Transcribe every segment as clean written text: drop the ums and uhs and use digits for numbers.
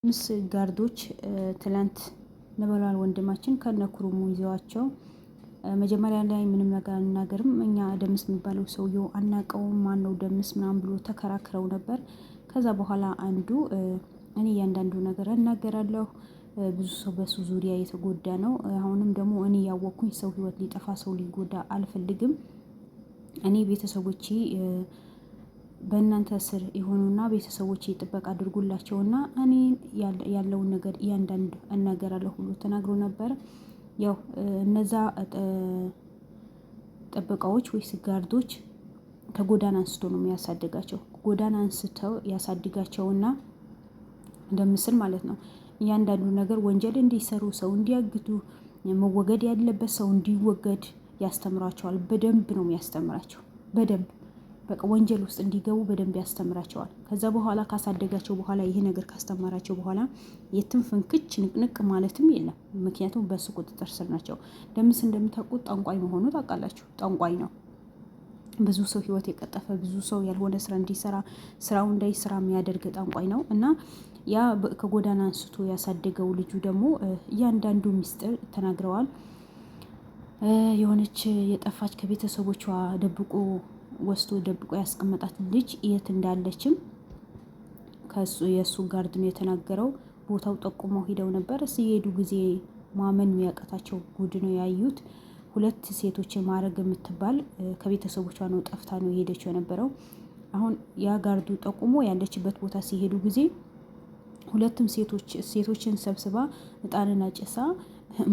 ምስ ጋርዶች ትላንት ነበልባል ወንድማችን ከነኩሩሙ ይዘዋቸው መጀመሪያ ላይ ምንም ነገር አናገርም እኛ ደምስ የሚባለው ሰውየው አናቀውም ማን ነው ደምስ ምናምን ብሎ ተከራክረው ነበር። ከዛ በኋላ አንዱ እኔ እያንዳንዱ ነገር እናገራለሁ፣ ብዙ ሰው በሱ ዙሪያ የተጎዳ ነው። አሁንም ደግሞ እኔ ያወቅኩኝ ሰው ህይወት ሊጠፋ ሰው ሊጎዳ አልፈልግም። እኔ ቤተሰቦቼ በእናንተ ስር የሆኑና ቤተሰቦቼ ጥበቃ አድርጉላቸውና እኔ ያለውን ነገር እያንዳንዱ እናገራለሁ ብሎ ተናግሮ ነበር። ያው እነዛ ጥበቃዎች ወይስ ጋርዶች ከጎዳና አንስቶ ነው የሚያሳድጋቸው። ጎዳና አንስተው ያሳድጋቸውና እንደምስል ማለት ነው እያንዳንዱ ነገር ወንጀል እንዲሰሩ፣ ሰው እንዲያግቱ፣ መወገድ ያለበት ሰው እንዲወገድ ያስተምራቸዋል። በደንብ ነው የሚያስተምራቸው። በደንብ በቃ ወንጀል ውስጥ እንዲገቡ በደንብ ያስተምራቸዋል። ከዛ በኋላ ካሳደጋቸው በኋላ ይሄ ነገር ካስተማራቸው በኋላ የትም ፍንክች ንቅንቅ ማለትም የለም። ምክንያቱም በሱ ቁጥጥር ስር ናቸው። ደምስ እንደምታውቁት ጠንቋይ መሆኑ ታውቃላችሁ። ጠንቋይ ነው። ብዙ ሰው ህይወት የቀጠፈ፣ ብዙ ሰው ያልሆነ ስራ እንዲሰራ፣ ስራው እንዳይሰራ የሚያደርግ ጠንቋይ ነው እና ያ ከጎዳና አንስቶ ያሳደገው ልጁ ደግሞ እያንዳንዱ ሚስጥር ተናግረዋል። የሆነች የጠፋች ከቤተሰቦቿ ደብቆ ወስዶ ደብቆ ያስቀመጣት ልጅ የት እንዳለችም ከሱ የሱ ጋርድ ነው የተናገረው። ቦታው ጠቁመው ሂደው ነበር። ሲሄዱ ጊዜ ማመን የሚያቀታቸው ጉድ ነው ያዩት። ሁለት ሴቶች ማረግ የምትባል ከቤተሰቦቿ ነው ጠፍታ ነው የሄደችው የነበረው። አሁን ያ ጋርዱ ጠቁሞ ያለችበት ቦታ ሲሄዱ ጊዜ ሁለቱም ሴቶችን ሰብስባ እጣንና ጭሳ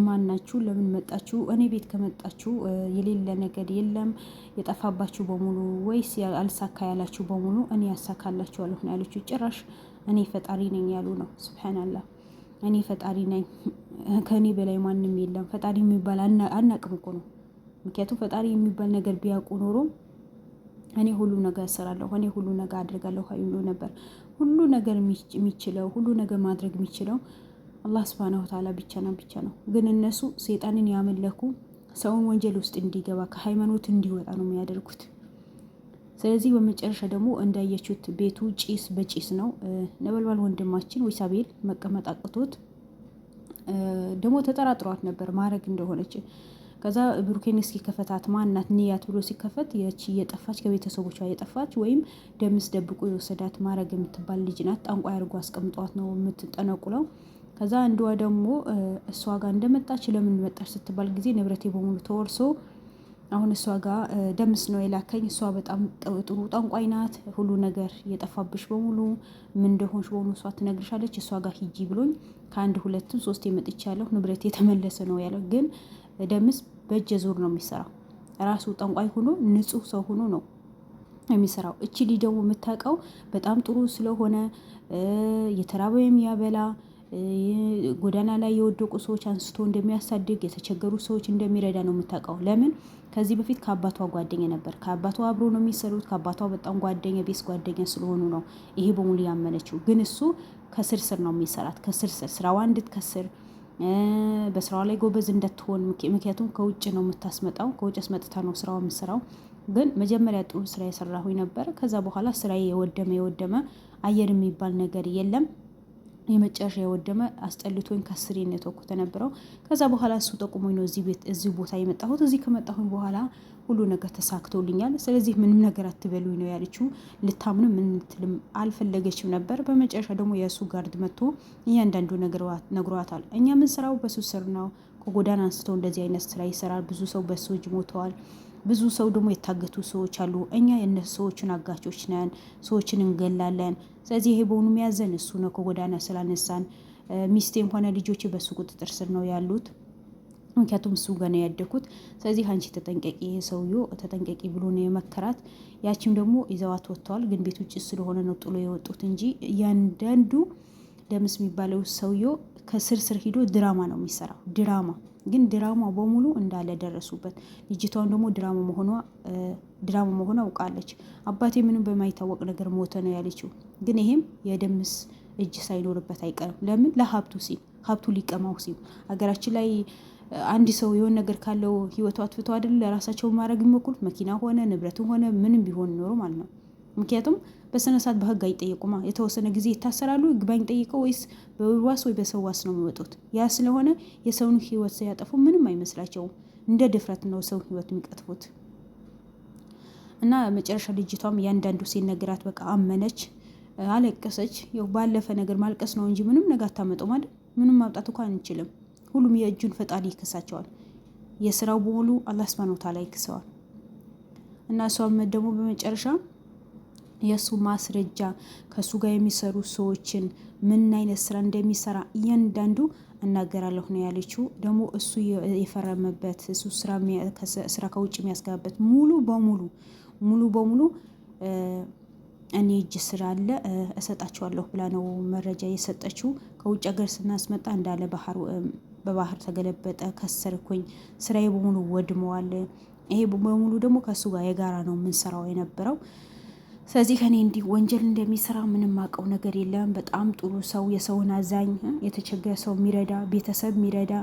ማናችሁ? ለምን መጣችሁ? እኔ ቤት ከመጣችሁ የሌለ ነገር የለም የጠፋባችሁ በሙሉ ወይስ አልሳካ ያላችሁ በሙሉ እኔ ያሳካላችኋለሁ ነው ያለችው። ጭራሽ እኔ ፈጣሪ ነኝ ያሉ ነው። ሱብሃንአላህ እኔ ፈጣሪ ነኝ፣ ከእኔ በላይ ማንም የለም። ፈጣሪ የሚባል አናቅም እኮ ነው። ምክንያቱም ፈጣሪ የሚባል ነገር ቢያውቁ ኖሮ እኔ ሁሉ ነገር እሰራለሁ፣ እኔ ሁሉ ነገር አድርጋለሁ ይሉ ነበር። ሁሉ ነገር የሚችለው ሁሉ ነገር ማድረግ የሚችለው አላህ ሱብሃነሁ ወተዓላ ብቻ ነው። ግን እነሱ ሰይጣንን ያመለኩ ሰውን ወንጀል ውስጥ እንዲገባ ከሃይማኖት እንዲወጣ ነው የሚያደርጉት። ስለዚህ በመጨረሻ ደግሞ እንዳየችሁት ቤቱ ጭስ በጭስ ነው። ነበልባል ወንድማችን ወይስ አቤል መቀመጥ አቅቶት ደግሞ ተጠራጥሯት ነበር ማድረግ እንደሆነች። ከዛ ብሩኬን እስኪ ከፈታት ማናት ንያት ብሎ ሲከፈት የቺ የጠፋች ከቤተሰቦቿ የጠፋች ወይም ደምስ ደብቆ የወሰዳት ማድረግ የምትባል ልጅ ናት። ጠንቋይ አድርጎ አስቀምጧት ነው የምትጠነቁለው። ከዛ አንዷ ደግሞ እሷ ጋር እንደመጣች ለምን መጣች ስትባል ጊዜ ንብረቴ በሙሉ ተወርሶ አሁን እሷ ጋር ደምስ ነው የላከኝ፣ እሷ በጣም ጥሩ ጠንቋይ ናት፣ ሁሉ ነገር የጠፋብሽ በሙሉ ምን እንደሆንሽ በሙሉ እሷ ትነግርሻለች፣ እሷ ጋር ሂጂ ብሎኝ ከአንድ ሁለትም ሶስት የመጥቻለሁ፣ ንብረቴ የተመለሰ ነው ያለው። ግን ደምስ በእጀ ዙር ነው የሚሰራው። ራሱ ጠንቋይ ሆኖ ንጹህ ሰው ሆኖ ነው የሚሰራው። እቺ ልጅ ደግሞ የምታውቀው በጣም ጥሩ ስለሆነ የተራበ የሚያበላ ጎዳና ላይ የወደቁ ሰዎች አንስቶ እንደሚያሳድግ፣ የተቸገሩ ሰዎች እንደሚረዳ ነው የምታውቀው። ለምን ከዚህ በፊት ከአባቷ ጓደኛ ነበር። ከአባቷ አብሮ ነው የሚሰሩት። ከአባቷ በጣም ጓደኛ ቤስ ጓደኛ ስለሆኑ ነው ይሄ በሙሉ ያመነችው። ግን እሱ ከስር ስር ነው የሚሰራት። ከስር ስር ስራዋ እንድትከስር በስራዋ ላይ ጎበዝ እንደትሆን። ምክንያቱም ከውጭ ነው የምታስመጣው። ከውጭ አስመጥታ ነው ስራዋ የምትሰራው። ግን መጀመሪያ ጥሩ ስራ የሰራሁኝ ነበር። ከዛ በኋላ ስራዬ የወደመ አየር የሚባል ነገር የለም። የመጨረሻ የወደመ አስጠልቶኝ ከስሬ ነው የተወኩት ነበረው። ከዛ በኋላ እሱ ጠቁሞኝ ነው እዚህ ቦታ የመጣሁት። እዚህ ከመጣሁኝ በኋላ ሁሉ ነገር ተሳክቶልኛል። ስለዚህ ምንም ነገር አትበሉኝ ነው ያለችው። ልታምንም ምን ልትልም አልፈለገችም ነበር። በመጨረሻ ደግሞ የእሱ ጋርድ መጥቶ እያንዳንዱ ነግሯታል። እኛ ምን ስራው በሱ ስር ነው። ከጎዳና አንስተው እንደዚህ አይነት ስራ ይሰራል። ብዙ ሰው በሱ እጅ ሞተዋል። ብዙ ሰው ደግሞ የታገቱ ሰዎች አሉ። እኛ የእነሱ ሰዎችን አጋቾች ነን፣ ሰዎችን እንገላለን። ስለዚህ ይሄ በሆኑ የሚያዘን እሱ ነው። ከጎዳና ስላነሳን ሚስቴም ሆነ ልጆች በሱ ቁጥጥር ስር ነው ያሉት። ምክንያቱም እሱ ገና ያደኩት። ስለዚህ አንቺ ተጠንቀቂ፣ ይሄ ሰውዬው ተጠንቀቂ ብሎ ነው የመከራት። ያቺም ደግሞ ይዘዋት ወጥተዋል። ግን ቤት ውጭ ስለሆነ ነው ጥሎ የወጡት እንጂ እያንዳንዱ ደምስ የሚባለው ሰውዬው ከስር ስር ሂዶ ድራማ ነው የሚሰራው። ግን ድራማ በሙሉ እንዳለ ደረሱበት። ልጅቷን ደግሞ ድራማ መሆኗ አውቃለች። አባቴ ምንም በማይታወቅ ነገር ሞተ ነው ያለችው። ግን ይሄም የደምስ እጅ ሳይኖርበት አይቀርም። ለምን? ለሀብቱ ሲል፣ ሀብቱ ሊቀማው ሲል። ሀገራችን ላይ አንድ ሰው የሆነ ነገር ካለው ህይወቱ አጥፍቶ አይደል ለራሳቸው ማድረግ የሚሞክሩት። መኪና ሆነ ንብረትም ሆነ ምንም ቢሆን ኖሮ ማለት ነው። ምክንያቱም በስነ ስርዓት በህግ አይጠየቁማ። የተወሰነ ጊዜ ይታሰራሉ፣ ይግባኝ ጠይቀው ወይስ በዋስ ወይ በሰው ዋስ ነው የሚወጡት። ያ ስለሆነ የሰውን ህይወት ሲያጠፉ ምንም አይመስላቸውም። እንደ ድፍረት ነው ሰው ህይወት የሚቀጥፉት። እና መጨረሻ ልጅቷም እያንዳንዱ ሲነገራት በቃ አመነች፣ አለቀሰች። ያው ባለፈ ነገር ማልቀስ ነው እንጂ ምንም ነገር አታመጣው ማለት ምንም ማውጣት እንኳን አንችልም። ሁሉም የእጁን ፈጣሪ ይክሳቸዋል። የስራው በሙሉ አላህ ሱብሃነሁ ወተዓላ ይክሰዋል። እና እሷም ደግሞ በመጨረሻ የእሱ ማስረጃ ከእሱ ጋር የሚሰሩ ሰዎችን ምን አይነት ስራ እንደሚሰራ እያንዳንዱ እናገራለሁ ነው ያለችው። ደግሞ እሱ የፈረመበት እሱ ስራ ከውጭ የሚያስገባበት ሙሉ በሙሉ እኔ እጅ ስራ አለ እሰጣቸዋለሁ ብላ ነው መረጃ የሰጠችው። ከውጭ ሀገር ስናስመጣ እንዳለ በባህር ተገለበጠ፣ ከሰርኩኝ፣ ስራዬ በሙሉ ወድመዋል። ይሄ በሙሉ ደግሞ ከእሱ ጋር የጋራ ነው የምንሰራው የነበረው። ስለዚህ ከኔ እንዲህ ወንጀል እንደሚሰራ ምንም አውቀው ነገር የለም። በጣም ጥሩ ሰው፣ የሰውን አዛኝ፣ የተቸገረ ሰው የሚረዳ፣ ቤተሰብ የሚረዳ፣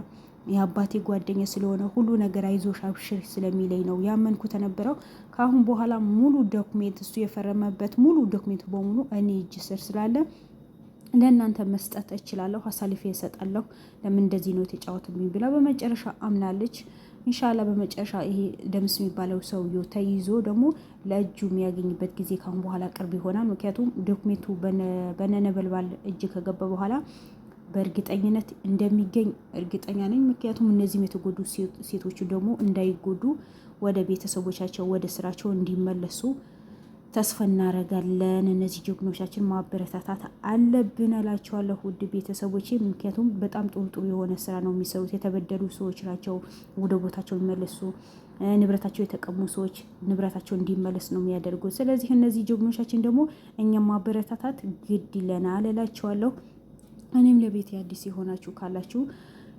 የአባቴ ጓደኛ ስለሆነ ሁሉ ነገር አይዞሽ አብሽር ስለሚለኝ ነው ያመንኩ ተነበረው። ከአሁን በኋላ ሙሉ ዶክሜንት እሱ የፈረመበት ሙሉ ዶክሜንት በሙሉ እኔ እጅ ስር ስላለ ለእናንተ መስጠት እችላለሁ፣ አሳልፌ እሰጣለሁ። ለምን እንደዚህ ነው የተጫወትብኝ ብላ በመጨረሻ አምናለች። ኢንሻአላ በመጨረሻ ይሄ ደምስ የሚባለው ሰውዬው ተይዞ ደግሞ ለእጁ የሚያገኝበት ጊዜ ካሁን በኋላ ቅርብ ይሆናል። ምክንያቱም ዶክሜንቱ በነበልባል እጅ ከገባ በኋላ በእርግጠኝነት እንደሚገኝ እርግጠኛ ነኝ። ምክንያቱም እነዚህም የተጎዱ ሴቶቹ ደግሞ እንዳይጎዱ ወደ ቤተሰቦቻቸው ወደ ስራቸው እንዲመለሱ ተስፋ እናደርጋለን። እነዚህ ጀግኖቻችን ማበረታታት አለብን እላቸዋለሁ ውድ ቤተሰቦቼ። ምክንያቱም በጣም ጥሩ የሆነ ስራ ነው የሚሰሩት። የተበደሉ ሰዎች ናቸው ወደ ቦታቸው የሚመለሱ፣ ንብረታቸው የተቀሙ ሰዎች ንብረታቸው እንዲመለስ ነው የሚያደርጉት። ስለዚህ እነዚህ ጀግኖቻችን ደግሞ እኛም ማበረታታት ግድ ይለናል እላቸዋለሁ። እኔም ለቤት አዲስ የሆናችሁ ካላችሁ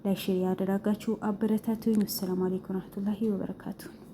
ላይክ ሼር ያደረጋችሁ አበረታቱኝ። ሰላም አለይኩም ወራህመቱላሂ ወበረካቱ።